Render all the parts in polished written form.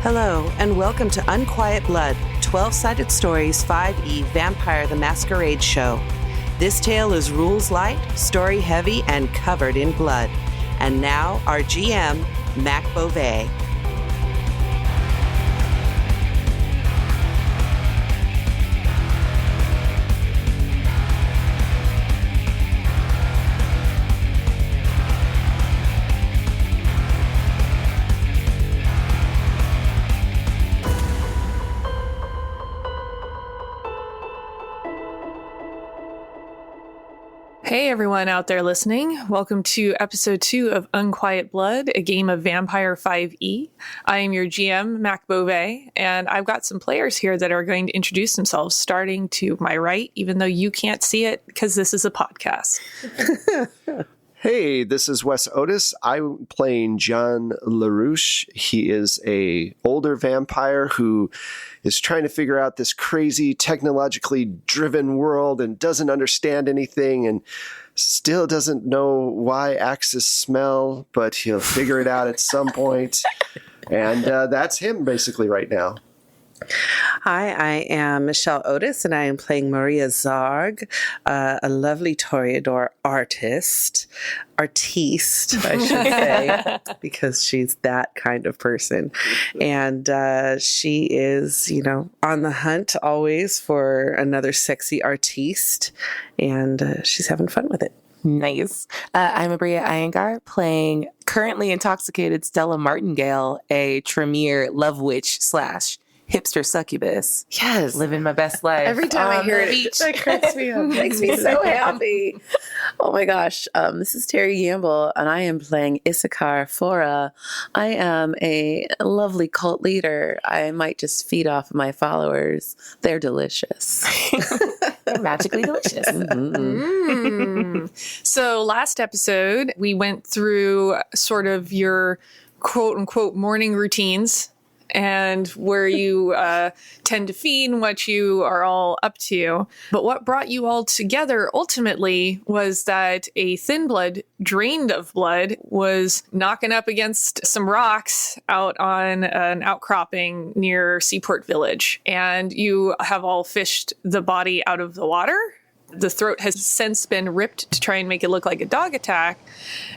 Hello, and welcome to Unquiet Blood, 12-Sided Stories 5e Vampire the Masquerade Show. This tale is rules light, story heavy, and covered in blood. And now, our GM, Mac Beauvais. Hey everyone out there listening. Welcome to Episode 2 of Unquiet Blood, a game of Vampire 5e. I am your GM, Mac Beauvais, and I've got some players here that are going to introduce themselves, starting to my right, even though you can't see it because this is a podcast. Hey, this is Wes Otis. I'm playing John LaRouche. He is a older vampire who is trying to figure out this crazy technologically driven world and doesn't understand anything and still doesn't know why axes smell, but he'll figure it out at some point. And that's him basically right now. Hi, I am Michelle Otis, and I am playing Maria Zarg, a lovely Toreador artiste, I should say, because she's that kind of person. And she is, on the hunt always for another sexy artiste, and she's having fun with it. Nice. I'm Abria Iyengar, playing currently intoxicated Stella Martingale, a Tremere love witch / hipster succubus. Yes. Living my best life. Every time I hear it, that cracks me up. Makes me so happy. Oh my gosh. This is Terry Gamble, and I am playing Issachar Fora. I am a lovely cult leader. I might just feed off of my followers. They're delicious. They're magically delicious. So last episode, we went through sort of your quote-unquote morning routines and where you tend to feed and what you are all up to. But what brought you all together ultimately was that a thin blood, drained of blood, was knocking up against some rocks out on an outcropping near Seaport Village. And you have all fished the body out of the water. The throat has since been ripped to try and make it look like a dog attack.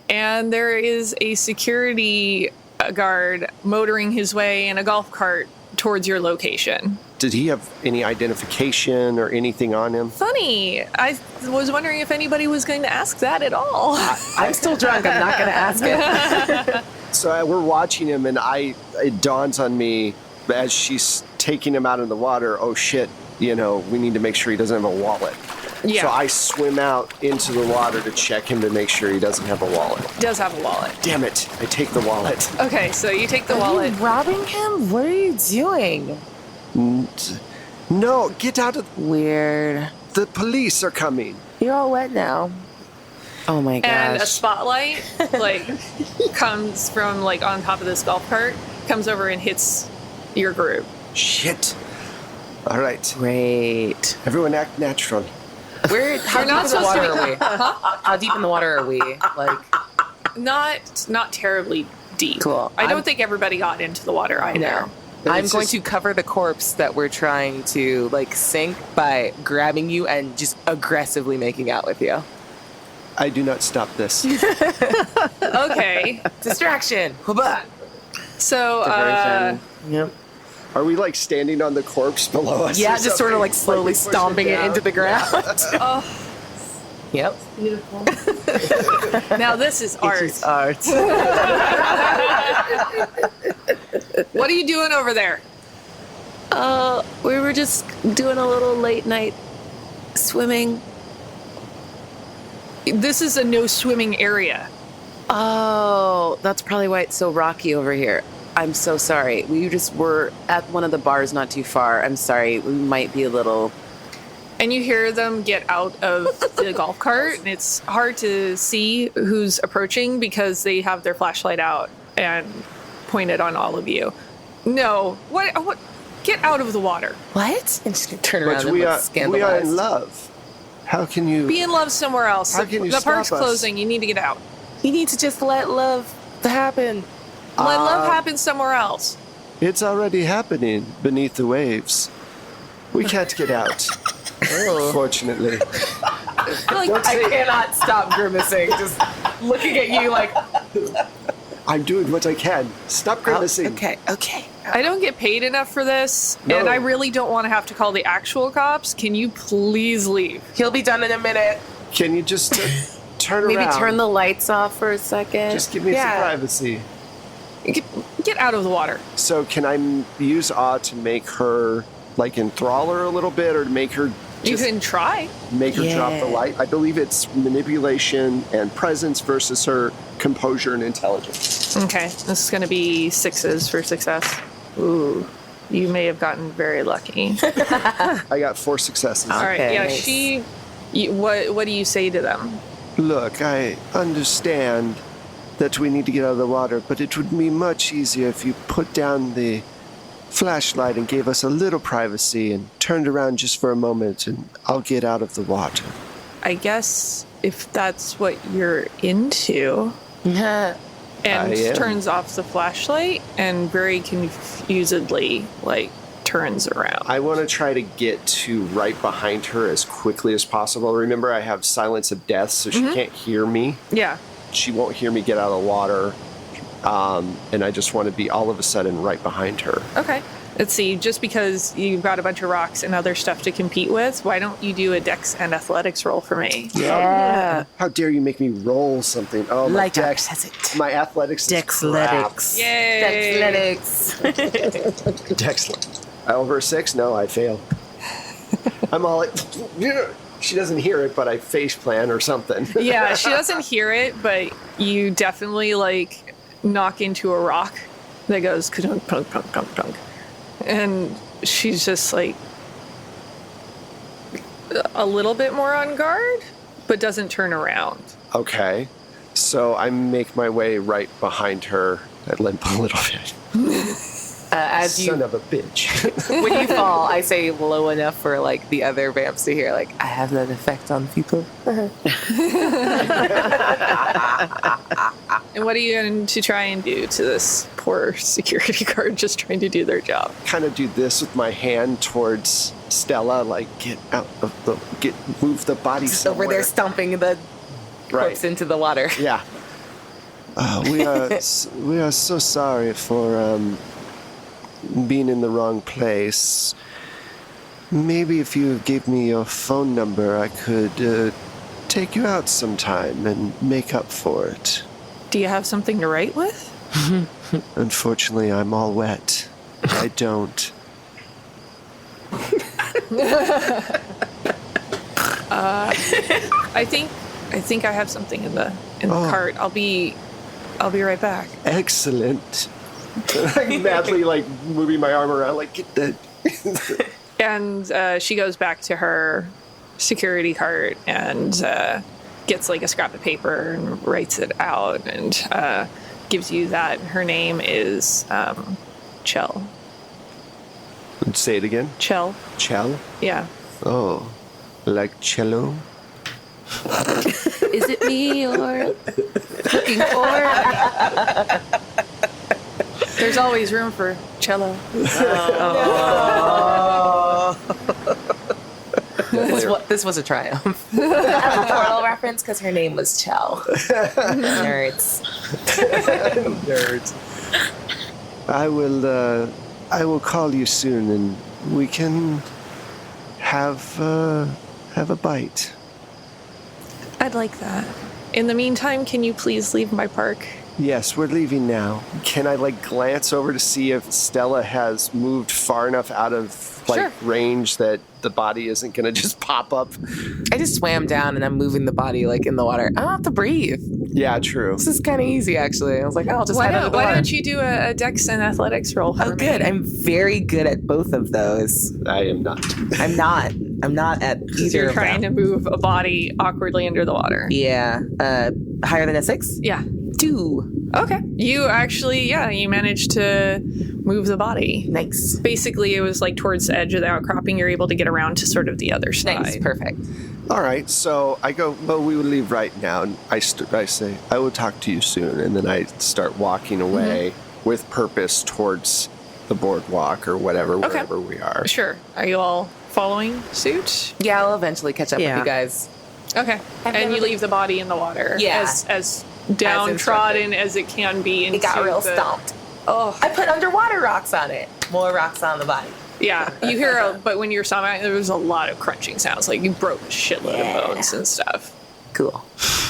And there is a security guard motoring his way in a golf cart towards your location. Did he have any identification or anything on him? Funny. I was wondering if anybody was going to ask that at all. I'm still drunk. I'm not going to ask it. So we're watching him, and it dawns on me as she's taking him out of the water, oh shit, we need to make sure he doesn't have a wallet. Yeah. So I swim out into the water to check him to make sure he doesn't have a wallet. Does have a wallet. Damn it. I take the wallet. Okay, so you take the Are wallet. you robbing him? What are you doing? No, get out of... Weird. The police are coming. You're all wet now. Oh my gosh. And a spotlight, comes from, on top of this golf cart, comes over and hits your group. Shit. All right. Great. Everyone act natural. How deep in the water are we? How deep in the water are we? Not terribly deep. Cool. I don't think everybody got into the water either. No. I'm going to cover the corpse that we're trying to sink by grabbing you and just aggressively making out with you. I do not stop this. Okay. Distraction. So, Yep. Are we standing on the corpse below us? Yeah, just sort of slowly stomping it into the ground. Oh. Yep. Beautiful. Now this is art. It is art. What are you doing over there? We were just doing a little late night swimming. This is a no swimming area. Oh, that's probably why it's so rocky over here. I'm so sorry. We just were at one of the bars not too far. I'm sorry. We might be a little... And you hear them get out of the golf cart, and it's hard to see who's approaching because they have their flashlight out and pointed on all of you. No. What? Get out of the water. What? And just turn around But and look scandalized. we are in love. How can you... Be in love somewhere else. How can you the stop park's us? closing. You need to get out. You need to just let love happen. Let love happen somewhere else. It's already happening beneath the waves. We can't get out. Fortunately. I cannot stop grimacing. Just looking at you like, I'm doing what I can. Stop grimacing. okay. I don't get paid enough for this, No. and I really don't want to have to call the actual cops. Can you please leave? He'll be done in a minute. Can you just turn Maybe around? turn the lights off for a second. Just give me some privacy. Get out of the water. So can I use awe to make her, like, enthrall her a little bit, or to make her You just can try. make her drop the Yeah. light? I believe it's manipulation and presence versus her composure and intelligence. Okay, this is going to be 6s for success. Ooh, you may have gotten very lucky. I got 4 successes. All right, Okay, yeah, nice. what do you say to them? Look, I understand that we need to get out of the water, but it would be much easier if you put down the flashlight and gave us a little privacy and turned around just for a moment, and I'll get out of the water. I guess if that's what you're into. I And am. turns off the flashlight and very confusedly, like, turns around. I want to try to get to right behind her as quickly as possible. Remember, I have silence of death, so she can't hear me. Yeah. She won't hear me get out of the water. And I just want to be all of a sudden right behind her. Okay. Let's see. Just because you've got a bunch of rocks and other stuff to compete with, why don't you do a Dex and Athletics roll for me? Yeah. How dare you make me roll something? Oh, my Light up dex. has it. My athletics is Dexletics. Yay! Dexletics. Dex. Over a 6? No, I fail. I'm all like, she doesn't hear it, but I face plan or something. Yeah, she doesn't hear it, but you definitely, like, knock into a rock that goes ka-dunk, punk, punk, punk, punk. And she's just, like, a little bit more on guard, but doesn't turn around. Okay. So I make my way right behind her. I limp a little bit. As Son you, of a bitch. when you fall, I say low enough for like the other vamps to hear. Like, I have that effect on people. And what are you going to try and do to this poor security guard just trying to do their job? Kind of do this with my hand towards Stella, like get out of the, move the body somewhere. Over there stomping the corpse into the water. Yeah. We are so sorry for being in the wrong place. Maybe if you gave me your phone number, I could take you out sometime and make up for it. Do you have something to write with? Unfortunately, I'm all wet. I don't. I think I have something in the cart. I'll be right back. Excellent. I'm madly like moving my arm around, like get the. And she goes back to her security cart and gets like a scrap of paper and writes it out and gives you that. Her name is Chell. Say it again. Chell. Chell. Yeah. Oh, like cello. Is it me you're looking for? There's always room for cello. This was a triumph. I have a Portal reference because her name was Chell. Nerds. Nerds. I will call you soon, and we can have a bite. I'd like that. In the meantime, can you please leave my park? Yes, we're leaving now. Can I like glance over to see if Stella has moved far enough out of like range that the body isn't gonna just pop up? I just swam down and I'm moving the body like in the water. I don't have to breathe. Yeah, true. This is kind of easy, actually. I was like, oh, I'll just head out the door. Why don't you do a Dex and Athletics roll for me? Oh, good. I'm very good at both of those. I am not. I'm not at either You're of trying them. to move a body awkwardly under the water. Yeah. Higher than a 6? Yeah. 2. Okay. You actually, you managed to move the body. Nice. Basically, it was like towards the edge of the outcropping. You're able to get around to sort of the other side. Nice. Perfect. All right, so I go, well, we will leave right now. And I say, I will talk to you soon. And then I start walking away with purpose towards the boardwalk or whatever, wherever we are. Sure. Are you all following suit? Yeah, I'll eventually catch up with you guys. Okay. And you leave the body in the water. Yeah. As downtrodden as it can be. It got real stomped. Oh, I put underwater rocks on it. More rocks on the body. Yeah, you hear, but when you're stomping, there was a lot of crunching sounds. Like you broke a shitload of bones and stuff. Cool.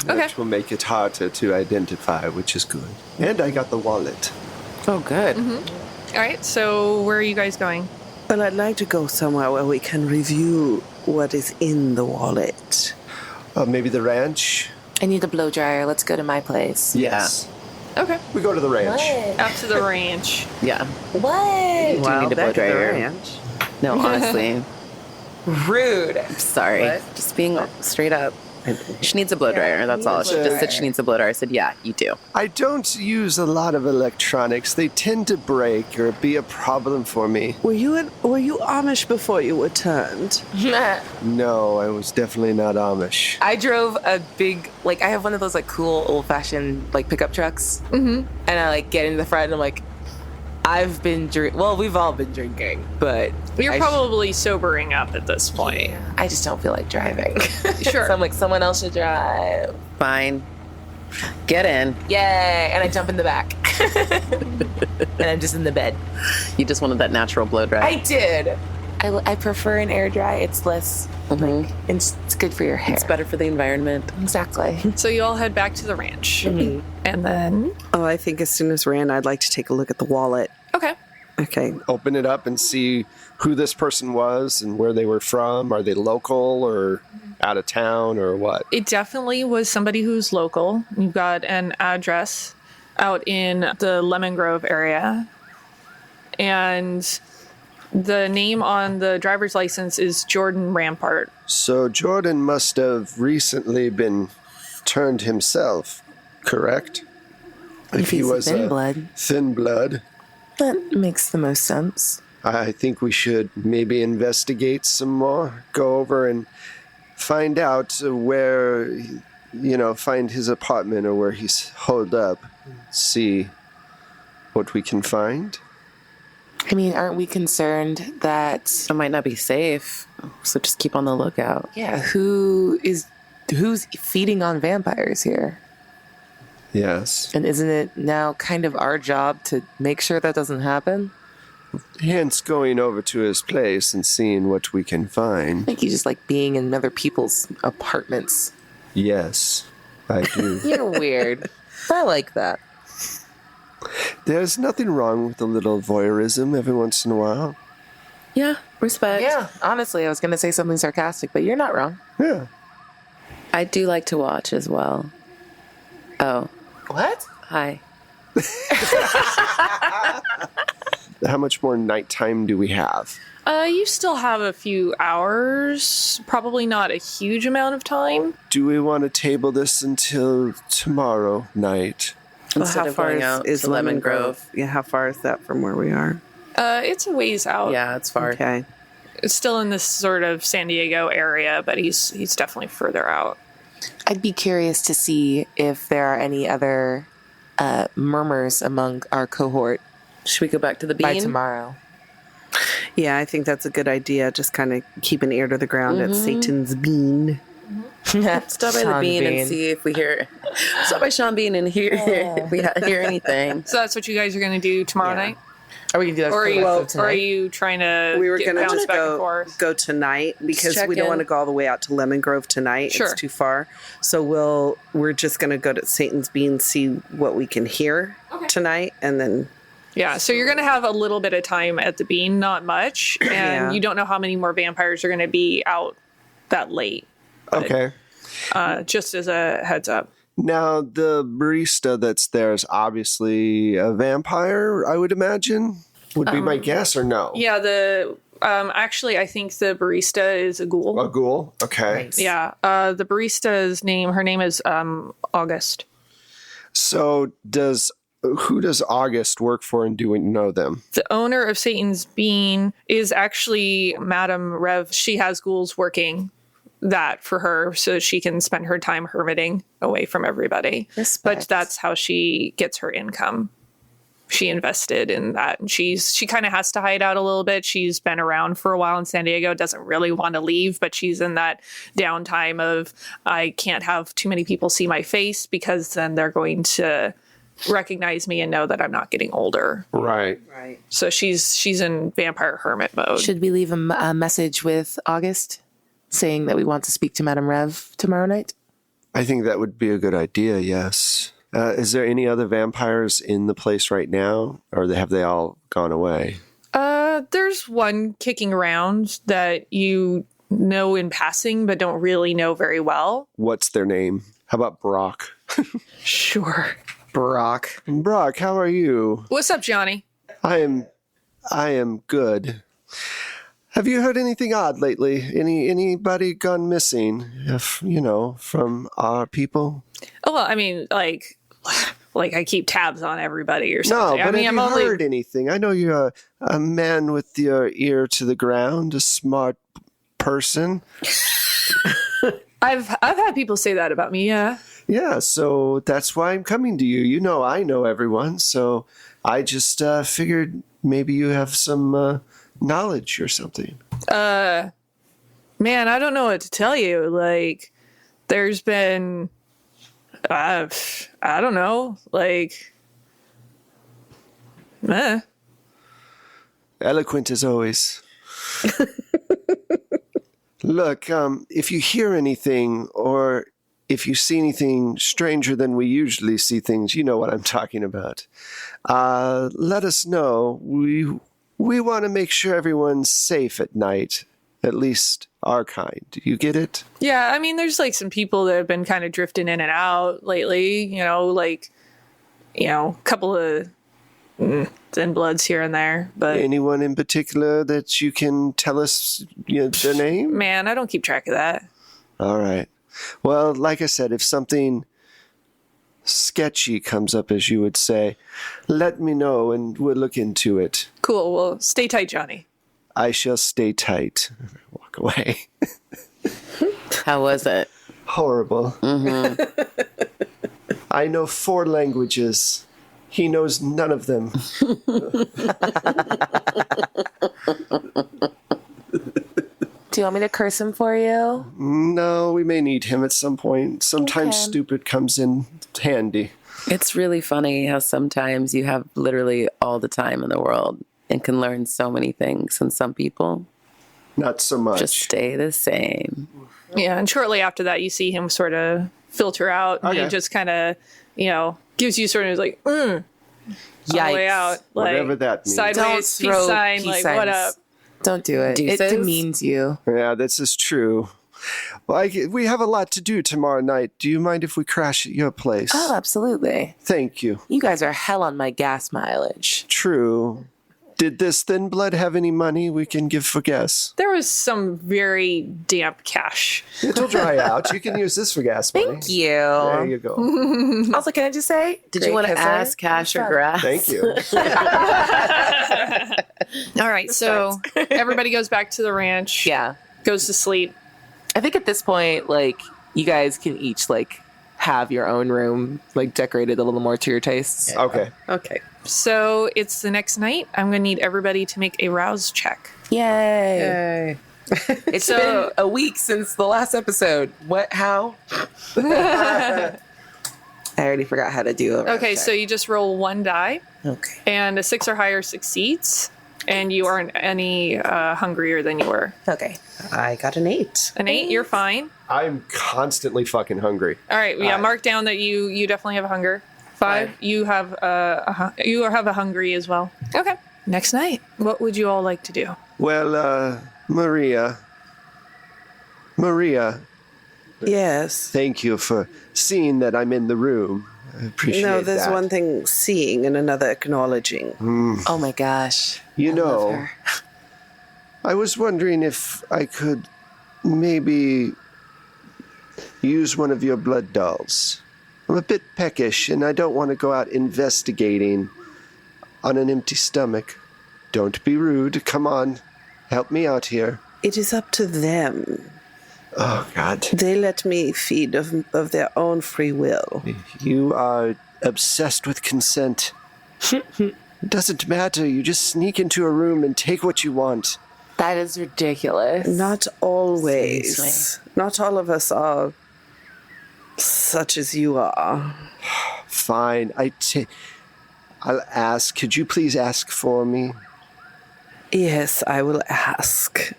Okay. Which will make it harder to identify, which is good. And I got the wallet. Oh, good. All right, so where are you guys going? Well, I'd like to go somewhere where we can review what is in the wallet. Maybe the ranch? I need a blow dryer. Let's go to my place. Yes. Okay. We go to the ranch. Out to the ranch. Yeah. What? Do you need a blow back at the dryer? ranch. No, honestly. Rude. Sorry. What? Just being straight up. She needs a blow dryer. That's all. She just said she needs a blow dryer. I said, yeah, you do. I don't use a lot of electronics. They tend to break or be a problem for me. Were you Amish before you were turned? No, I was definitely not Amish. I drove a big, I have one of those, cool, old-fashioned, pickup trucks. Mm-hmm. And I, get in the front and I'm like, I've been drinking. Well, we've all been drinking, but... You're probably sobering up at this point. Yeah, I just don't feel like driving. Sure. So I'm like, someone else should drive. Fine. Get in. Yay. And I jump in the back. And I'm just in the bed. You just wanted that natural blow dryer. I did. I prefer an air dry. It's less, it's good for your hair. It's better for the environment. Exactly. So you all head back to the ranch. Mm-hmm. And then... Oh, I think as soon as we're in, I'd like to take a look at the wallet. Okay. Okay. Open it up and see who this person was and where they were from. Are they local or out of town or what? It definitely was somebody who's local. You've got an address out in the Lemon Grove area. And the name on the driver's license is Jordan Rampart. So Jordan must have recently been turned himself, correct? If he was thin blood. Thin blood. That makes the most sense. I think we should maybe investigate some more. Go over and find out where, find his apartment or where he's holed up. See what we can find. I mean, aren't we concerned that... It might not be safe, so just keep on the lookout. Yeah, who's feeding on vampires here? Yes. And isn't it now kind of our job to make sure that doesn't happen? Hence going over to his place and seeing what we can I find. think you just like being in other people's apartments. Yes, I do. You're weird. I like that. There's nothing wrong with a little voyeurism every once in a while. Yeah, respect. Yeah, honestly, I was going to say something sarcastic, but you're not wrong. Yeah. I do like to watch as well. Oh, What? hi. How much more nighttime do we have? You still have a few hours, probably not a huge amount of time. Do we want to table this until tomorrow night? Instead of going out is to Lemon Lemon Grove? Grove. Yeah, how far is that from where we are? It's a ways out. Yeah, it's far. Okay. It's still in this sort of San Diego area, but he's definitely further out. I'd be curious to see if there are any other murmurs among our cohort Should we go back to the bean? by tomorrow. Yeah, I think that's a good idea. Just kind of keep an ear to the ground at Satan's bean. Stop by the bean and see if we hear. Stop by Sean Bean and hear if we hear anything. So that's what you guys are going to do tomorrow night? Are we going to do that Or for are the you, rest of or tonight? are you trying to We were going to bounce just back and forth? go tonight because check we don't in. want to go all the way out to Lemon Grove tonight. Sure. It's too far. So we're just going to go to Satan's Bean, see what we can hear tonight, and then Yeah, so you're going to have a little bit of time at the bean, not much, and Yeah. you don't know how many more vampires are going to be out that late. Okay. Just as a heads up. Now, the barista that's there is obviously a vampire, I would imagine. Would be my guess, or no? Yeah, actually, I think the barista is a ghoul. A ghoul? Okay. Nice. Yeah, the barista's her name is August. So who does August work for, and do we know them? The owner of Satan's Bean is actually Madame Rev. She has ghouls working that for her so she can spend her time hermiting away from everybody. Respect. But that's how she gets her income. she invested in that. And she kind of has to hide out a little bit. She's been around for a while in San Diego, doesn't really want to leave, but she's in that downtime of I can't have too many people see my face because then they're going to recognize me and know that I'm not getting older. Right. So she's in vampire hermit mode. Should we leave a message with August saying that we want to speak to Madame Rev tomorrow night? I think that would be a good idea, yes. Is there any other vampires in the place right now, or have they all gone away? There's one kicking around that you know in passing, but don't really know very well. What's their name? How about Brock? Sure. Brock. Brock, how are you? What's up, Johnny? I am good. Have you heard anything odd lately? Anybody gone missing? From our people? Oh, well, I mean, like I keep tabs on everybody or something. No, but I'm have you heard anything? I know you're a man with your ear to the ground, a smart person. I've had people say that about me, yeah. Yeah, so that's why I'm coming to you. You know I know everyone, so I just figured maybe you have some knowledge or something. Man, I don't know what to tell you. Like, there's been, I don't know, like, Eloquent as always. Look, if you hear anything or if you see anything stranger than we usually see things, you know what I'm talking about. Let us know. We want to make sure everyone's safe at night, at least our kind. Do you get it? yeah, I mean, there's like some people that have been kind of drifting in and out lately, a couple of thin bloods here and there, but Anyone in particular that you can tell us their name? man, I don't keep track of that. All right. Well, like I said, if something sketchy comes up, as you would say, let me know and we'll look into it. Cool. Well, stay tight, Johnny. I shall stay tight. Walk away. How was it? Horrible. Mm-hmm. I know 4 languages. He knows none of them. Do you want me to curse him for you? No, we may need him at some point. Sometimes Okay. stupid comes in handy. It's really funny how sometimes you have literally all the time in the world and can learn so many things, and some people Not so much. just stay the same. Yeah, and shortly after that, you see him sort of filter out, and he Okay. just kind of, gives you sort of like, on the way Yikes. out, like Whatever that means. sideways Don't peace throw sign, peace like signs. what up? Don't do it. It Deuces? demeans you. Yeah, this is true. Well, we have a lot to do tomorrow night. Do you mind if we crash at your place? Oh, absolutely. Thank you. You guys are hell on my gas mileage. True. Did this thin blood have any money we can give for gas? There was some very damp cash. It'll dry out. You can use this for gas money. Thank you. There you go. Also, can I just say, Did you want to ask cash or grass? Thank you. All right, so everybody goes back to the ranch. Yeah. Goes to sleep. I think at this point, you guys can each, have your own room, decorated a little more to your tastes. Okay. Okay. So it's the next night. I'm going to need everybody to make a rouse check. Yay. It's been a week since the last episode. What? How? I already forgot how to do it. Okay, so you just roll 1 die, Okay. and a 6 or higher succeeds, and you aren't any hungrier than you were. Okay. I got an 8. An 8, you're fine. I'm constantly fucking hungry. All right, yeah, mark down that you definitely have a hunger. 5, you have a hungry as well. Okay. Next night, what would you all like to do? Well, Maria, Yes. thank you for seeing that I'm in the room. I appreciate No, there's that. one thing seeing and another acknowledging. Oh my gosh. You I love know, her. I was wondering if I could maybe use one of your blood dolls. I'm a bit peckish, and I don't want to go out investigating on an empty stomach. Don't be rude. Come on. Help me out here. It is up to them. Oh, God. They let me feed of their own free will. You are obsessed with consent. Doesn't matter. You just sneak into a room and take what you want. That is ridiculous. Not always. Seriously. Not all of us are such as you are. Fine. I'll ask. Could you please ask for me? Yes, I will ask.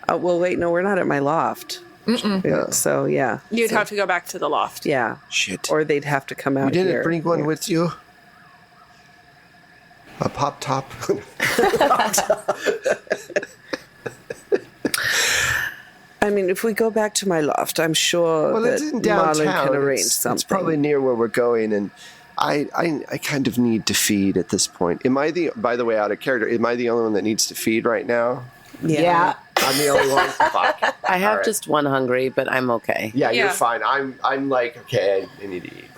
Well, wait, no, we're not at my loft. Yeah. So, yeah. You'd have to go back to the loft. Yeah. Shit. Or they'd have to come out You here. didn't bring one with you? A pop top? I mean, if we go back to my loft, I'm sure Well, that it's in downtown. Marlon can arrange It's something. probably near where we're going, and I kind of need to feed at this point. By the way, out of character, am I the only one that needs to feed right now? Yeah. I'm the only one? Fuck. I have All right. just one hungry, but I'm okay. Yeah, Yeah. you're fine. I'm like, okay, I need to eat.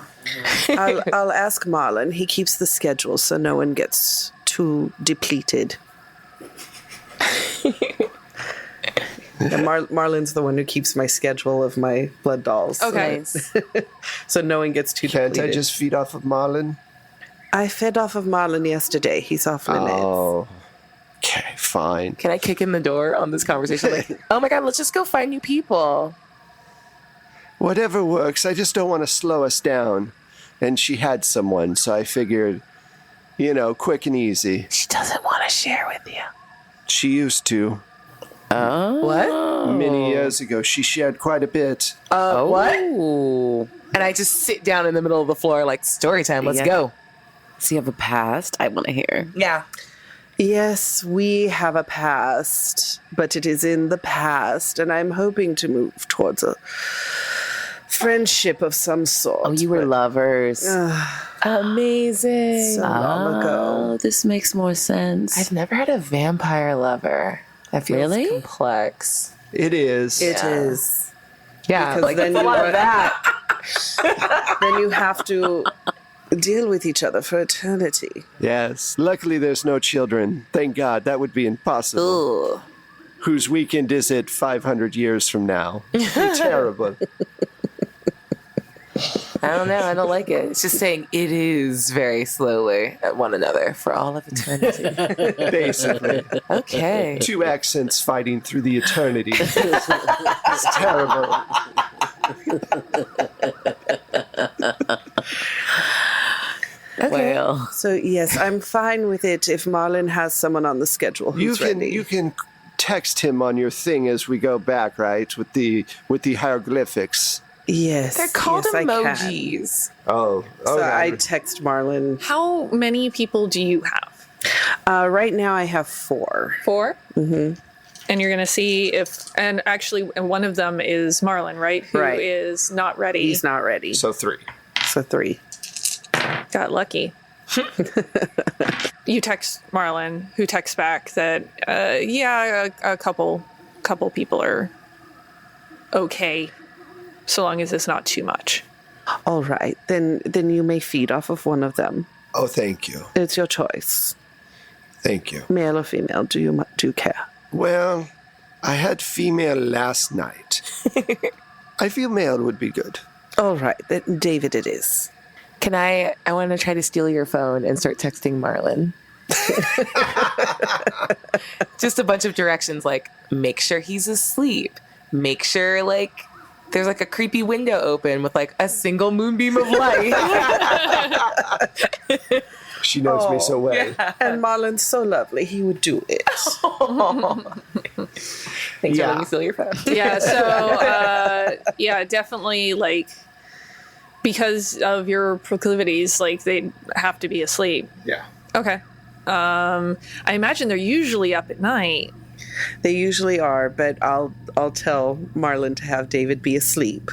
I'll ask Marlon. He keeps the schedule so no one gets too depleted. And Marlon's the one who keeps my schedule of my blood dolls. Okay. Nice. So no one gets too Can't depleted. I just feed off of Marlon? I fed off of Marlon yesterday. He's off limits. Oh. Okay, fine. Can I kick in the door on this conversation? Like, oh my God, let's just go find new people. Whatever works. I just don't want to slow us down. And she had someone, so I figured, quick and easy. She doesn't want to share with you. She used to. What? Many years ago, she shared quite a bit. What? Ooh. And I just sit down in the middle of the floor like, story time, let's Yeah. go. So you have a past? I want to hear. Yeah. Yes, we have a past, but it is in the past, and I'm hoping to move towards a friendship of some sort. Oh, you were but lovers. Amazing. so long ago. Oh, this makes more sense. I've never had a vampire lover. That feels Really? complex. It is. It is. Yeah, Because like then it's a you lot run- of that. Then you have to deal with each other for eternity. Yes. Luckily, there's no children. Thank God. That would be impossible. Ugh. Whose weekend is it 500 years from now? It'd be terrible. I don't know. I don't like it. It's just saying it is very slowly at one another for all of eternity. Basically. Okay. Two accents fighting through the eternity. It's terrible. Well, So yes, I'm fine with it if Marlon has someone on the schedule who's ready. You can text him on your thing as we go back, right? With the hieroglyphics. Yes, They're called yes, I can. emojis. Oh. So Okay. I text Marlon. How many people do you have? Right now I have 4. 4? Mm-hmm. And you're going to see if, and actually one of them is Marlon, right? Who Right. is not ready. He's not ready. So 3. So 3. Got lucky. You text Marlon, who texts back that, a couple people are okay, so long as it's not too much. All right, then you may feed off of one of them. Oh, thank you. It's your choice, Thank you. male or female. Do you care? Well, I had female last night. I feel male would be good. All right, then David it is. Can I want to try to steal your phone and start texting Marlon. Just a bunch of directions like make sure he's asleep. Make sure like there's like a creepy window open with like a single moonbeam of light. She knows me so well. And Marlon's so lovely, he would do it. Thanks Yeah. for letting me steal your phone. Yeah, so definitely like because of your proclivities, like they have to be asleep. Yeah. Okay. I imagine they're usually up at night. They usually are, but I'll tell Marlon to have David be asleep,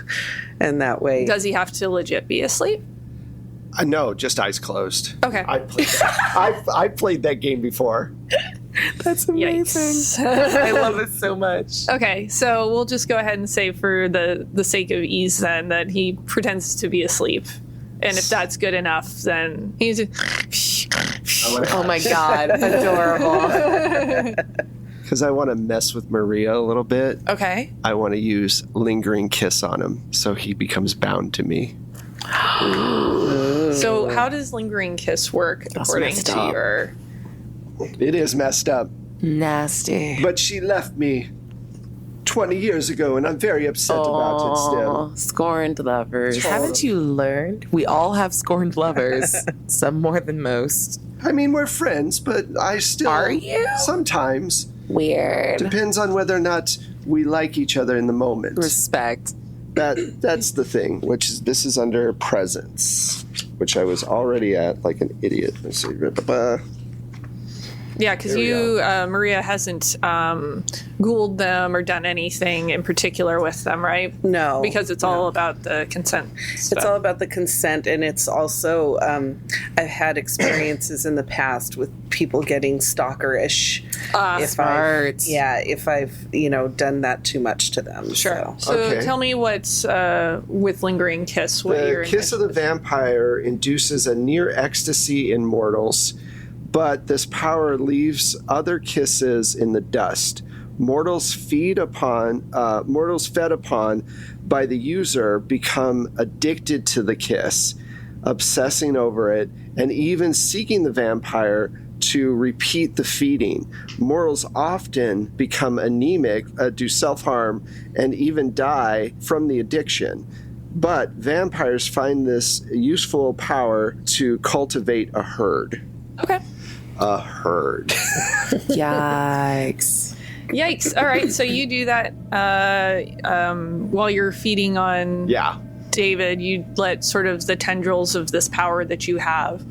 and that way. Does he have to legit be asleep? No, just eyes closed. Okay. I played that. I've played that game before. That's amazing. Yikes. I love it so much. Okay, so we'll just go ahead and say for the sake of ease then that he pretends to be asleep. And if that's good enough, then he's Oh my god, adorable. Because I want to mess with Maria a little bit. okay. I want to use lingering kiss on him so he becomes bound to me. So how does lingering kiss work according messed to up. your... It is messed up. Nasty. But she left me 20 years ago, and I'm very upset about it still. Oh, scorned lovers. Haven't you learned? We all have scorned lovers. Some more than most. I mean, we're friends, but I still... Are you? Sometimes. Weird. Depends on whether or not we like each other in the moment. Respect. That's the thing, this is under presence, which I was already at like an idiot. Let's see. Yeah, because Maria hasn't ghouled them or done anything in particular with them, right? No. Because it's all about the consent stuff. It's all about the consent, and it's also I've had experiences in the past with people getting stalkerish. If I've done that too much to them. Sure. So Okay. tell me what's with lingering kiss. What your The kiss of the vampire induces a near ecstasy in mortals, but this power leaves other kisses in the dust. Mortals fed upon by the user become addicted to the kiss, obsessing over it, and even seeking the vampire to repeat the feeding. Mortals often become anemic, do self-harm, and even die from the addiction. But vampires find this useful power to cultivate a herd. Okay. A herd. Yikes. Yikes. All right. So you do that while you're feeding on Yeah. David. You let sort of the tendrils of this power that you have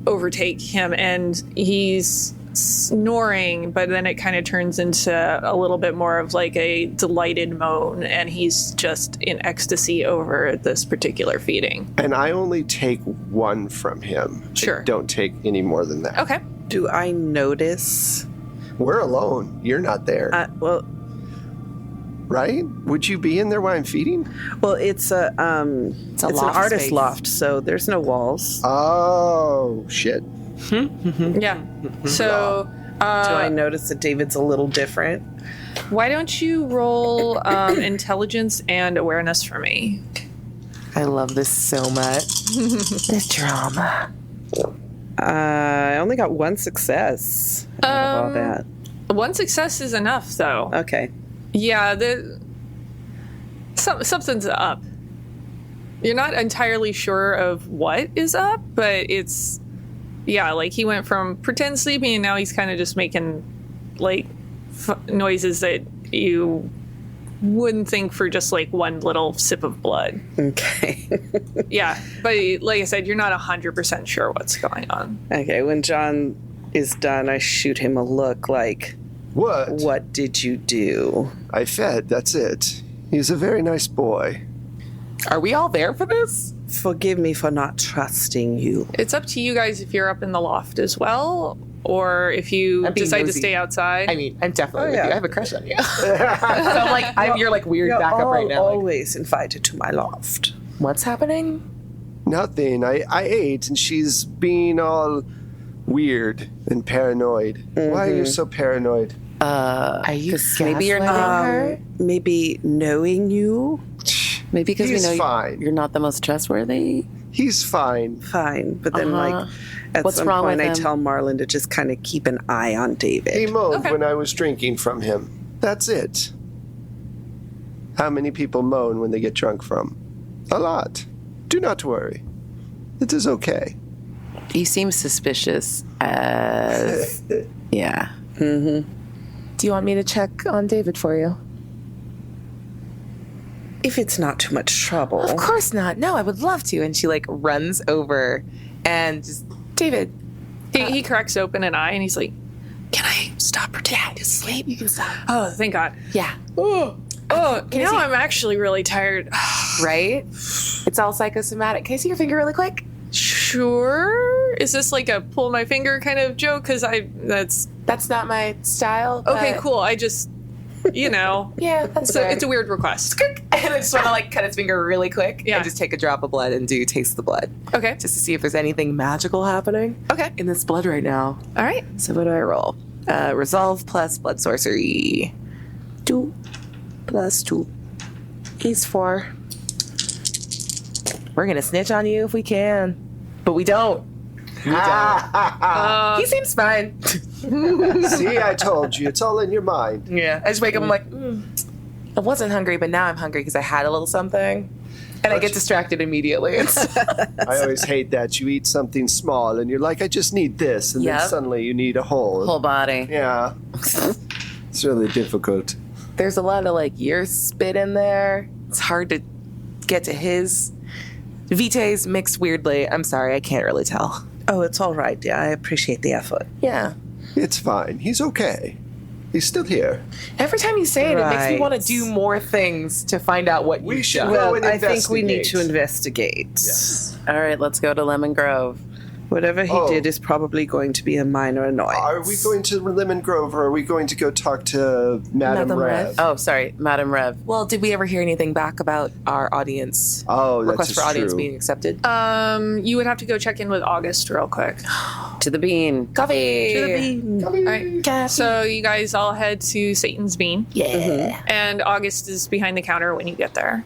overtake him, and he's snoring, but then it kind of turns into a little bit more of like a delighted moan, and he's just in ecstasy over this particular feeding. And I only take one from him. Sure. I don't take any more than that. Okay. Do I notice? We're alone. You're not there. Well, right? Would you be in there while I'm feeding? well, it's an loft artist space. loft, so there's no walls. Oh, shit. Yeah. So Do I notice that David's a little different? why don't you roll intelligence and awareness for me? I love this so much. This drama. I only got one success out of all that. One success is enough, though. Okay. Yeah, something's up. You're not entirely sure of what is up, but it's, yeah, like he went from pretend sleeping and now he's kind of just making like noises that you wouldn't think for just like one little sip of blood. Okay. Yeah, but like I said, you're not 100% sure what's going on. Okay. When John is done, I shoot him a look like, what did you do? I fed. That's it. He's a very nice boy. Are we all there for this? Forgive me for not trusting you. It's up to you guys if you're up in the loft as well, or if you I'm being decide to nosy. stay outside. I mean, I'm definitely Oh, with yeah. you. I have a crush on you. So I'm like, you're like weird backup right now. Like, Always invited to my loft. what's happening? Nothing. I ate, and she's being all weird and paranoid. Why are you so paranoid? Are you maybe you're gaslighting not- her? Maybe knowing you? Maybe because we He's know fine. you're not the most trustworthy. He's fine. Fine. But then, like, at What's some wrong point, with I him? tell Marlon to just kind of keep an eye on David. He moaned Okay. when I was drinking from him. That's it. How many people moan when they get drunk from? A lot. Do not worry. It is okay. He seems suspicious as yeah. Do you want me to check on David for you? If it's not too much trouble. Of course not. No, I would love to. And she like runs over and just, David. He cracks open an eye and he's like, "Can I stop pretending to sleep?" You can stop. Oh, thank God. Yeah. Oh, I see- I'm actually really tired. Right? It's all psychosomatic. Can I see your finger really quick? Sure. Is this like a pull my finger kind of joke? Because That's not my style. okay, but- cool. I just, Yeah, that's it's a weird request. And I just want to like cut his finger really quick Yeah. and just take a drop of blood and taste the blood. Okay. Just to see if there's anything magical happening Okay. in this blood right now. All right. So what do I roll? Resolve plus blood sorcery. 2 plus 2 is 4. We're going to snitch on you if we can. But we don't. He seems fine. See, I told you. It's all in your mind. Yeah. I just wake up, I'm like, I wasn't hungry, but now I'm hungry because I had a little something. And I get distracted immediately. I always hate that. You eat something small and you're like, I just need this. And then suddenly you need a whole body. Yeah. It's really difficult. There's a lot of like your spit in there. It's hard to get to his. Vitae's mixed weirdly. I'm sorry, I can't really tell. Oh, it's all right. Yeah, I appreciate the effort. Yeah. It's fine. He's okay. He's still here. Every time you say it, it makes me Right. want to do more things to find out what We you should done. go Well, and I think we need investigate. to investigate. Yes. All right, let's go to Lemon Grove. Whatever he Oh. did is probably going to be a minor annoyance. Are we going to Lemon Grove or are we going to go talk to Madame Madame Rev? Rev? Oh, sorry, Madame Rev. Well, did we ever hear anything back about our audience? Oh, that's Request for audience true. being accepted? You would have to go check in with August real quick. To the bean. Coffee! All right. So you guys all head to Satan's Bean, Yeah. and August is behind the counter when you get there.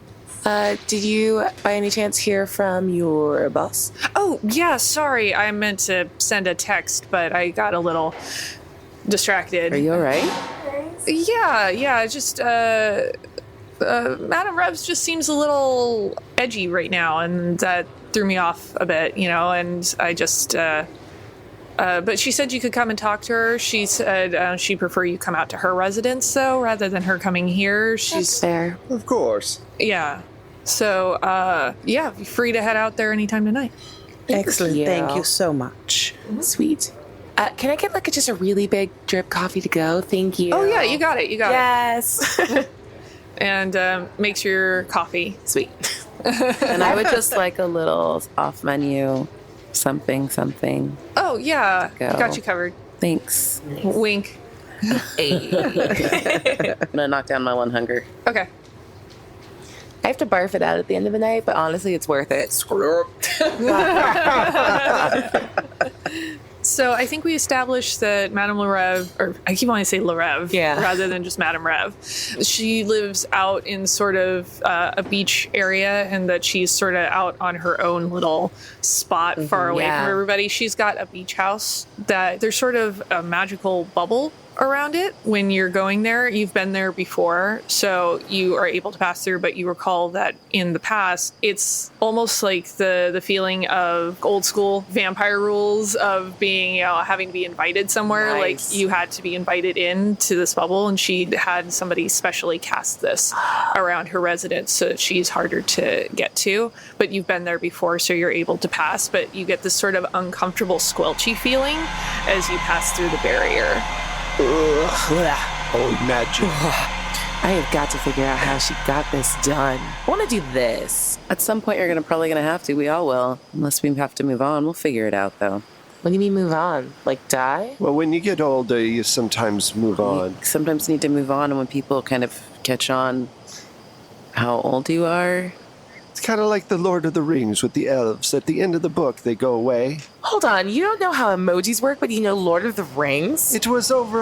Did you, by any chance, hear from your boss? Oh, yeah, sorry. I meant to send a text, but I got a little distracted. Are you all right? Yeah, just, Madame Revs just seems a little edgy right now, and that threw me off a bit, and I just, but she said you could come and talk to her. She said she'd prefer you come out to her residence, though, rather than her coming here. She's, Fair. Of course. yeah. So, yeah, be free to head out there anytime tonight. Excellent. you. Thank you so much. Sweet. Can I get just a really big drip coffee to go? Thank you. Oh, yeah, you got it. Yes. And makes your coffee. Sweet. And I would just like a little off menu something. Oh, yeah. Go. Got you covered. Thanks. Wink. I'm gonna knock down my one hunger. Okay. I have to barf it out at the end of the night, but honestly, it's worth it. So I think we established that Madame Larev, or I keep wanting to say Larev, Yeah. rather than just Madame Rev. She lives out in sort of a beach area, and that she's sort of out on her own little spot far away Yeah. from everybody. She's got a beach house that there's sort of a magical bubble around it when you're going there. You've been there before, so you are able to pass through, but you recall that in the past, it's almost like the feeling of old school vampire rules of being, having to be invited somewhere. Nice. Like you had to be invited into this bubble, and she had somebody specially cast this around her residence so that she's harder to get to. But you've been there before, so you're able to pass, but you get this sort of uncomfortable squelchy feeling as you pass through the barrier. Oh, magic. I have got to figure out how she got this done. I want to do this. At some point, you're probably gonna have to. We all will, unless we have to move on. We'll figure it out, though. What do you mean move on? Like die? Well, when you get older, you sometimes move on. You sometimes need to move on, and when people kind of catch on how old you are, It's kind of like the Lord of the Rings with the elves. At the end of the book, they go away. Hold on, you don't know how emojis work, but you know Lord of the Rings? It was over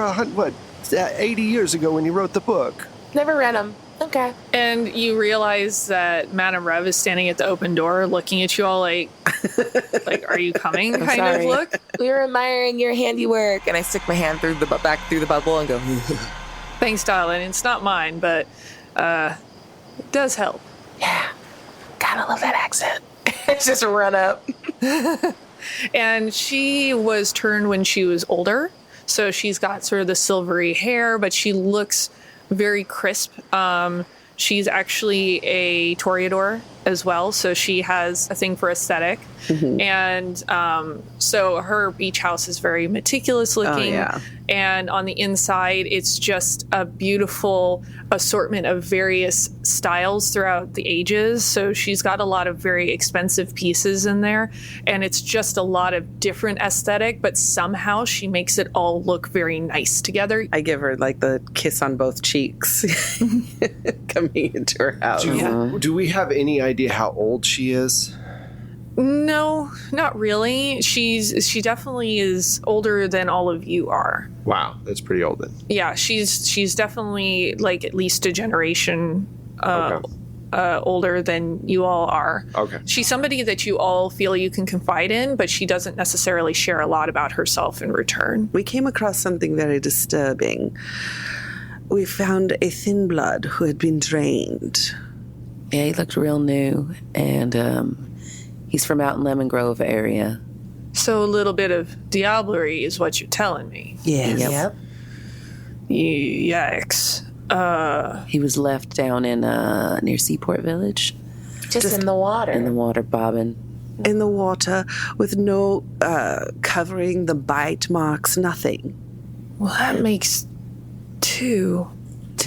80 years ago when he wrote the book. Never read them. Okay. And you realize that Madame Rev is standing at the open door looking at you all like, are you coming kind Sorry. of look? We were admiring your handiwork, and I stick my hand through back through the bubble and go. Thanks, darling. It's not mine, but it does help. Yeah, gotta love that accent. It's just run up. And she was turned when she was older. So she's got sort of the silvery hair, but she looks very crisp. She's actually a Toreador as well, so she has a thing for aesthetic. And so her beach house is very meticulous looking. yeah. And on the inside, it's just a beautiful assortment of various styles throughout the ages. So she's got a lot of very expensive pieces in there. And it's just a lot of different aesthetic, but somehow she makes it all look very nice together. I give her like the kiss on both cheeks coming into her house. Do we have any idea how old she is? No, not really. She definitely is older than all of you are. Wow, that's pretty old then. Yeah, she's definitely like at least a generation Okay. older than you all are. Okay. She's somebody that you all feel you can confide in, but she doesn't necessarily share a lot about herself in return. We came across something very disturbing. We found a thin blood who had been drained. Yeah, he looked real new, and he's from out in Lemon Grove area. So a little bit of diablerie is what you're telling me. Yes. Yep. Yikes. He was left down in near Seaport Village, Just in the water. in the water bobbing. In the water with no covering the bite marks, nothing. Well, that makes two.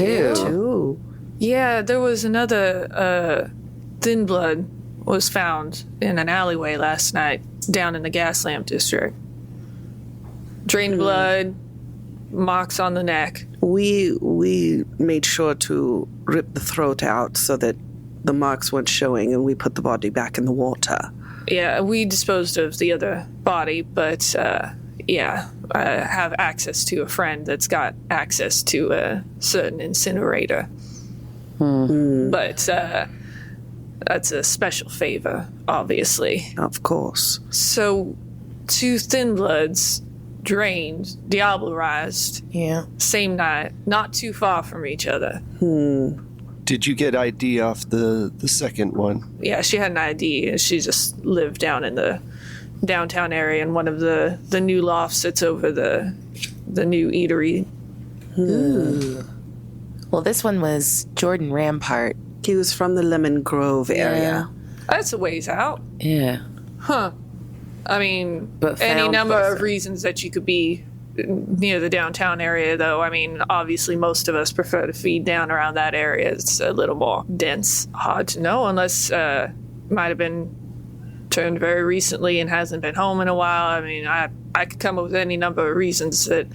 Ooh. Yeah, there was another thin blood was found in an alleyway last night down in the gas lamp district. Drained blood, marks on the neck. We made sure to rip the throat out so that the marks weren't showing, and we put the body back in the water. Yeah, we disposed of the other body, but I have access to a friend that's got access to a certain incinerator. But that's a special favor, obviously. Of course. So, two thin bloods, drained, diablerized, Yeah. same night, not too far from each other. Did you get ID off the second one? Yeah, she had an ID, and she just lived down in the downtown area in one of the new lofts that's over the new eatery. Well, this one was Jordan Rampart. He was from the Lemon Grove area. That's a ways out. Yeah. I mean, But any found number closer. of reasons that you could be near the downtown area, though. I mean, obviously, most of us prefer to feed down around that area. It's a little more dense. Hard to know unless might have been turned very recently and hasn't been home in a while. I mean, I could come up with any number of reasons that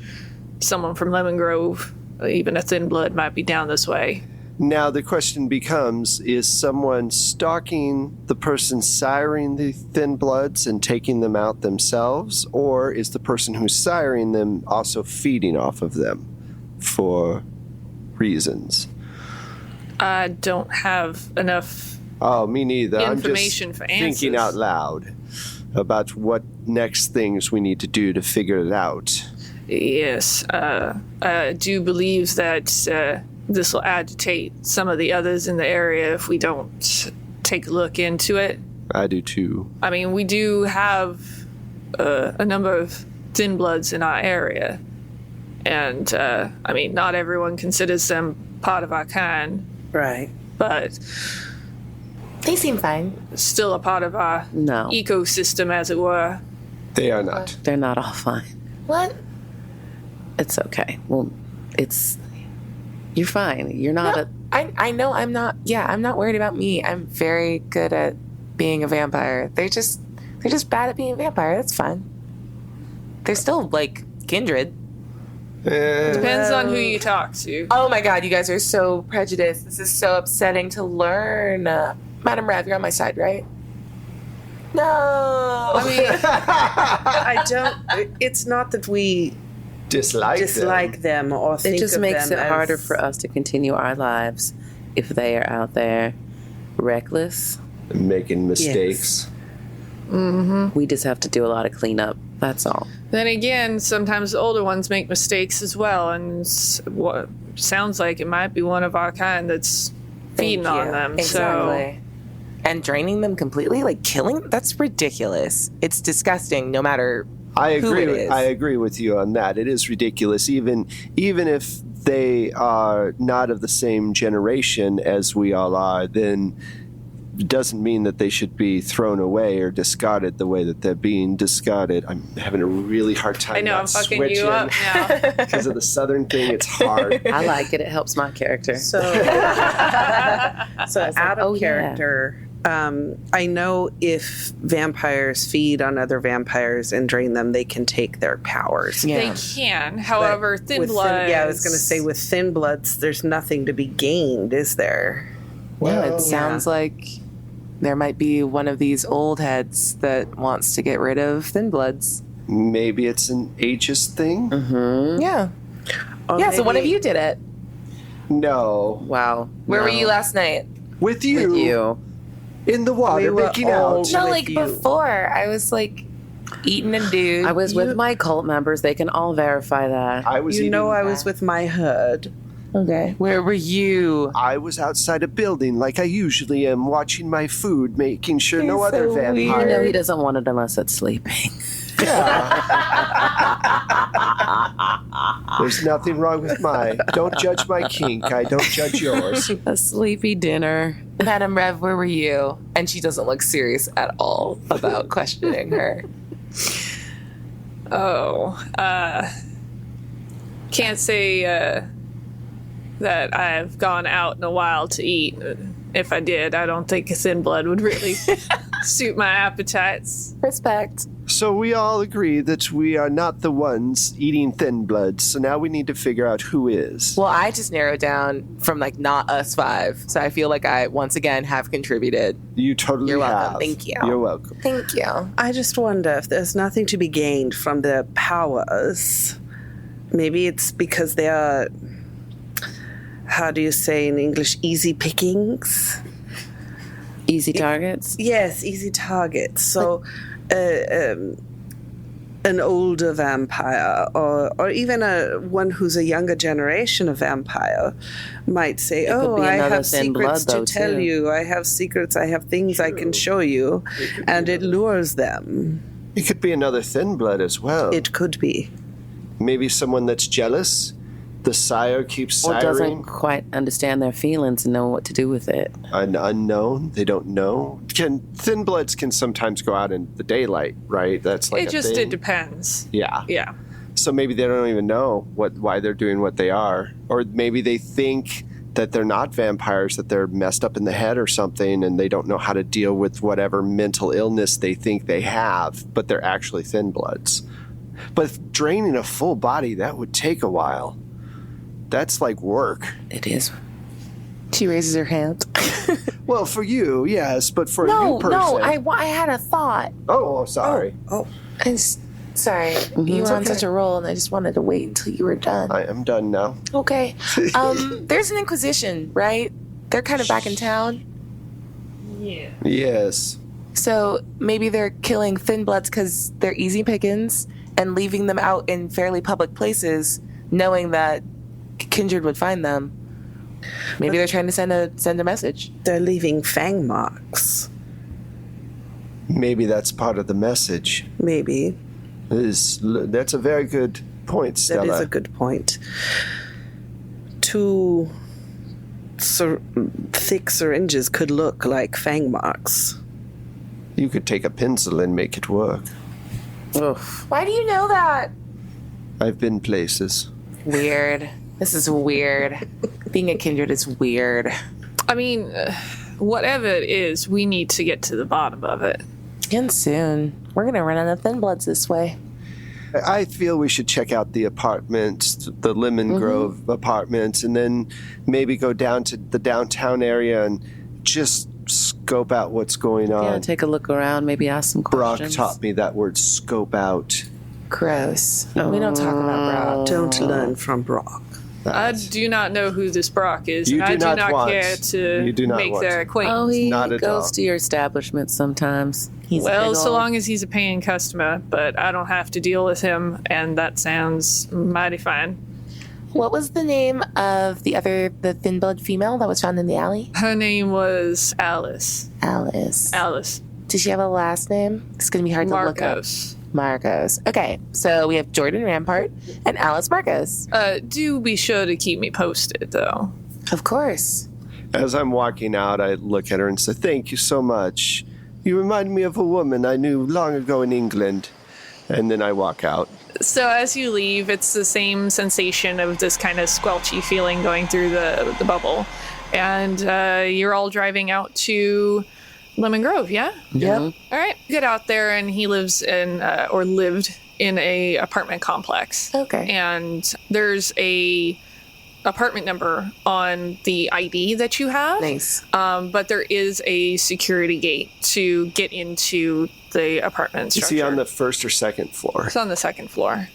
someone from Lemon Grove, even a thin blood, might be down this way. Now the question becomes, is someone stalking the person siring the thin bloods and taking them out themselves, or is the person who's siring them also feeding off of them for reasons? I don't have enough. Oh, me neither. Information I'm just for thinking answers. out loud about what next things we need to do to figure it out. Yes, I do believe that this will agitate some of the others in the area if we don't take a look into it. I do too. I mean, we do have a number of thin bloods in our area, and I mean, not everyone considers them part of our kind, Right. but They seem fine. still a part of our No, ecosystem, as it were. They are not. they're not all fine. What? It's okay. Well, you're fine. You're not No, I know I'm not. Yeah, I'm not worried about me. I'm very good at being a vampire. They're just bad at being a vampire. That's fine. They're still like kindred. Depends on who you talk to. Oh my god, you guys are so prejudiced. This is so upsetting to learn. Madam Rev, you're on my side, right? No. I mean, I don't. It's not that we dislike them or think It just of makes it them as- harder for us to continue our lives if they are out there reckless. Making mistakes. We just have to do a lot of cleanup. That's all. Then again, sometimes the older ones make mistakes as well, and what sounds like it might be one of our kind that's feeding Thank on you. them. Exactly. And draining them completely, like killing, that's ridiculous. It's disgusting no matter I who agree. it is. I agree with you on that. It is ridiculous, even if they are not of the same generation as we all are. Then it doesn't mean that they should be thrown away or discarded the way that they're being discarded. I'm having a really hard time. I know, not I'm fucking switching you up now. because of the southern thing. It's hard. I like it. It helps my character. So, out of oh, yeah. character, I know if vampires feed on other vampires and drain them, they can take their powers. They can. However, thin With bloods. yeah, I was going to say with thin bloods, there's nothing to be gained, is there? No, it sounds like there might be one of these old heads that wants to get rid of thin bloods. Maybe it's an ageist thing. Yeah. Or Yeah, so one of maybe- you did it. No. Wow. Where were No. you last night? With you. With you. In the water, We were making all- out. No, with like you. before, I was like eating a dude. I was with my cult members. They can all verify that. I was eating. I was with my herd. Okay. Where were you? I was outside a building like I usually am, watching my food, making sure no He's other so weird. You vampire. know he doesn't want it unless it's sleeping. There's nothing wrong with don't judge my kink. I don't judge yours. A sleepy dinner. Madam Rev, where were you? And she doesn't look serious at all about questioning her. Can't say that I've gone out in a while to eat. If I did, I don't think a thin blood would really suit my appetites. Respect. So we all agree that we are not the ones eating thin bloods. So now we need to figure out who is. Well, I just narrowed down from like not us 5. So I feel like I once again have contributed. You totally You're welcome. have. Thank you. You're welcome. Thank you. I just wonder if there's nothing to be gained from their powers. Maybe it's because they are, how do you say in English, easy pickings? Easy targets. Yes, easy targets. So, an older vampire, or even one who's a younger generation of vampire, might say, could "Oh, be I another have thin secrets blood, though, to tell too. you. I have secrets. I have things I can show you," and it lures them. It could be another thin blood as well. It could be. Maybe someone that's jealous. The sire keeps Or doesn't siring. quite understand their feelings and know what to do with it. An unknown. They don't know. Thin bloods can sometimes go out in the daylight, right? That's like It depends. Yeah. Yeah. So maybe they don't even know why they're doing what they are, or maybe they think that they're not vampires, that they're messed up in the head or something, and they don't know how to deal with whatever mental illness they think they have, but they're actually thin bloods. But draining a full body, that would take a while. That's like work. It is. She raises her hand. Well, for you, yes, but for a new person. I had a thought. Oh, sorry. Oh, Sorry. You were on such a roll, and I just wanted to wait until you were done. I am done now. Okay. There's an Inquisition, right? They're kind of back in town. Yeah. Yes. So maybe they're killing thin bloods because they're easy pickings and leaving them out in fairly public places, knowing that Kindred would find them. Maybe they're trying to send a message. they're leaving fang marks. Maybe that's part of the message. Maybe. That's a very good point, Stella. That is a good point. 2 thick syringes could look like fang marks. You could take a pencil and make it work. Oof. Why do you know that? I've been places. Weird. This is weird. Being a Kindred is weird. I mean, whatever it is, we need to get to the bottom of it. And soon. We're going to run out of thin bloods this way. I feel we should check out the apartments, the Lemon Grove apartments, and then maybe go down to the downtown area and just scope out what's going on. Yeah, take a look around, maybe ask some Brock questions. taught me that word, scope out. Gross. We don't talk about Brock. Don't learn from Brock. I do not know who this Brock is, You and I do do not not want- care to you do not make want their to. acquaintance. Oh, he Not at goes all. to your establishment sometimes. He's a Well, big so ol'- long as he's a paying customer, but I don't have to deal with him, and that sounds mighty fine. What was the name of the thin blood female that was found in the alley? Her name was Alice. Alice. Alice Does she have a last name? It's going to be hard to look up. Marcos. Marcos. Okay, so we have Jordan Rampart and Alice Marcos. Do be sure to keep me posted, though. Of course. As I'm walking out, I look at her and say, "Thank you so much. You remind me of a woman I knew long ago in England." And then I walk out. So as you leave, it's the same sensation of this kind of squelchy feeling going through the bubble. And you're all driving out to Lemon Grove, yeah? Yep. All right. Get out there, and he lives in, or lived in a apartment complex. Okay. And there's a apartment number on the ID that you have. Nice. But there is a security gate to get into the apartment Is structure. he on the first or second floor? It's on the second floor.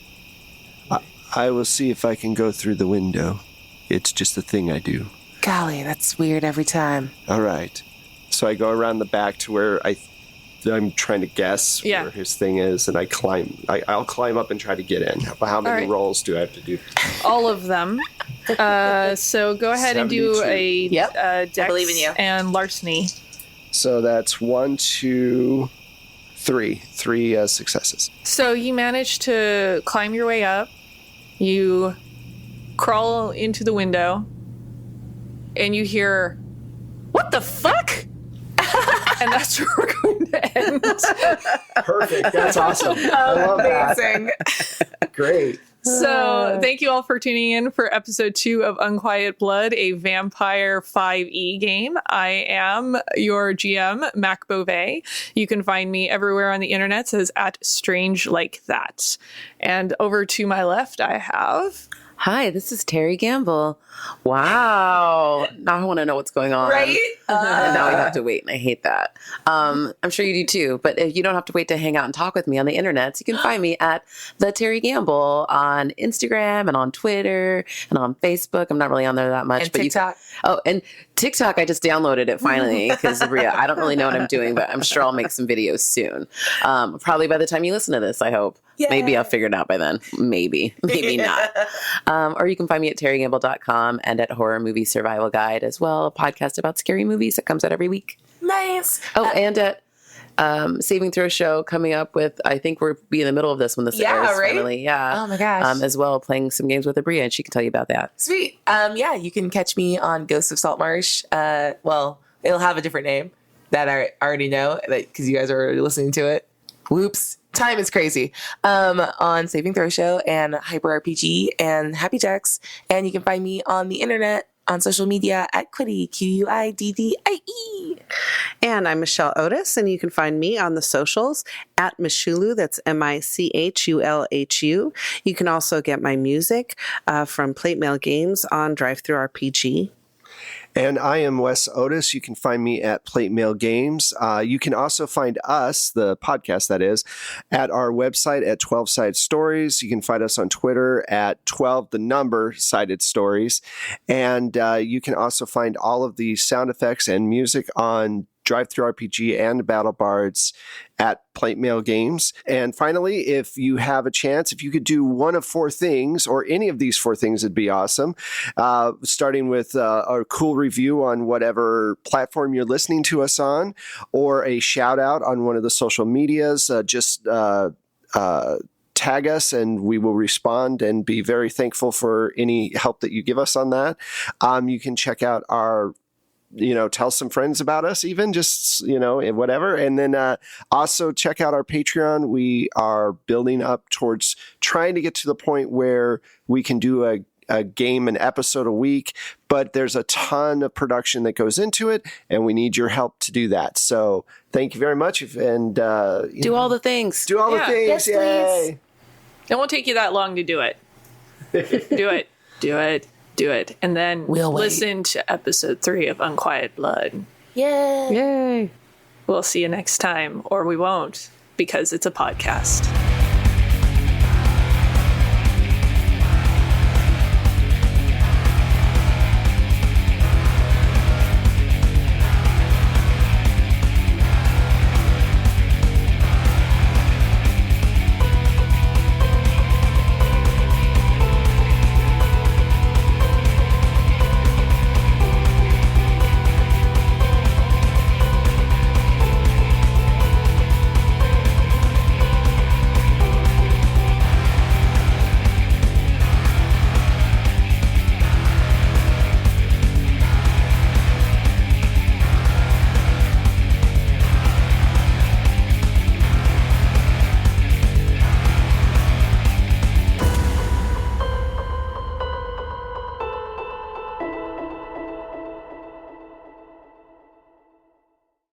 I will see if I can go through the window. It's just a thing I do. Golly, that's weird every time. All right. So I go around the back to where I'm trying to guess where his thing is, and I'll climb up and try to get in. How many rolls do I have to do? All of them. So go ahead and do 72. a Dex I believe in you. and larceny. So that's 1, 2, 3. 3 successes. So you manage to climb your way up. You crawl into the window, and you hear, "What the fuck?" And that's where we're going to end. Perfect. That's awesome. I love Amazing. that. Great. So thank you all for tuning in for episode 2 of Unquiet Blood, a Vampire 5e game. I am your GM, Mac Beauvais. You can find me everywhere on the internet as @StrangeLikeThat. And over to my left, I have... Hi, this is Terry Gamble. Wow. Now I want to know what's going on. Right? And now we have to wait, and I hate that. I'm sure you do too, but if you don't have to wait to hang out and talk with me on the internet, you can find me at The Terry Gamble on Instagram and on Twitter and on Facebook. I'm not really on there that much. And but TikTok. And TikTok, I just downloaded it finally because I don't really know what I'm doing, but I'm sure I'll make some videos soon. Probably by the time you listen to this, I hope. Yeah. Maybe I'll figure it out by then. Maybe not. Or you can find me at terrygamble.com and at Horror Movie Survival Guide as well, a podcast about scary movies that comes out every week. Nice. Oh, and at Saving Throw Show coming up with, I think we'll be in the middle of this when this airs right? finally. Yeah. Oh my gosh. As well, playing some games with Abria, and she can tell you about that. Sweet. You can catch me on Ghosts of Saltmarsh. Well, it'll have a different name that I already know because you guys are already listening to it. Whoops. Time is crazy. On Saving Throw Show and Hyper RPG and Happy Jacks. And you can find me on the internet on social media at Quiddy, Quiddie. And I'm Michelle Otis, and you can find me on the socials at Michulu. That's Michulhu. You can also get my music from Plate Mail Games on Drive-Thru RPG. And I am Wes Otis. You can find me at Plate Mail Games. You can also find us, the podcast that is, at our website at 12 Sided Stories. You can find us on Twitter at 12 the number Sided Stories. And you can also find all of the sound effects and music on Drive-Thru RPG and Battle Bards at Plate Mail Games. And finally, if you have a chance, if you could do one of 4 things, or any of these 4 things, it'd be awesome. Starting with a cool review on whatever platform you're listening to us on, or a shout out on one of the social medias. Tag us and we will respond and be very thankful for any help that you give us on that. You can check out our tell some friends about us, even just, whatever. And then also check out our Patreon. We are building up towards trying to get to the point where we can do a game, an episode a week, but there's a ton of production that goes into it, and we need your help to do that. So thank you very much. And Do all the things. Do all the things. Yes, Yay. please. It won't take you that long to do it. Do it. And then We'll wait. listen to episode 3 of Unquiet Blood. Yay. Yay. We'll see you next time, or we won't, because it's a podcast.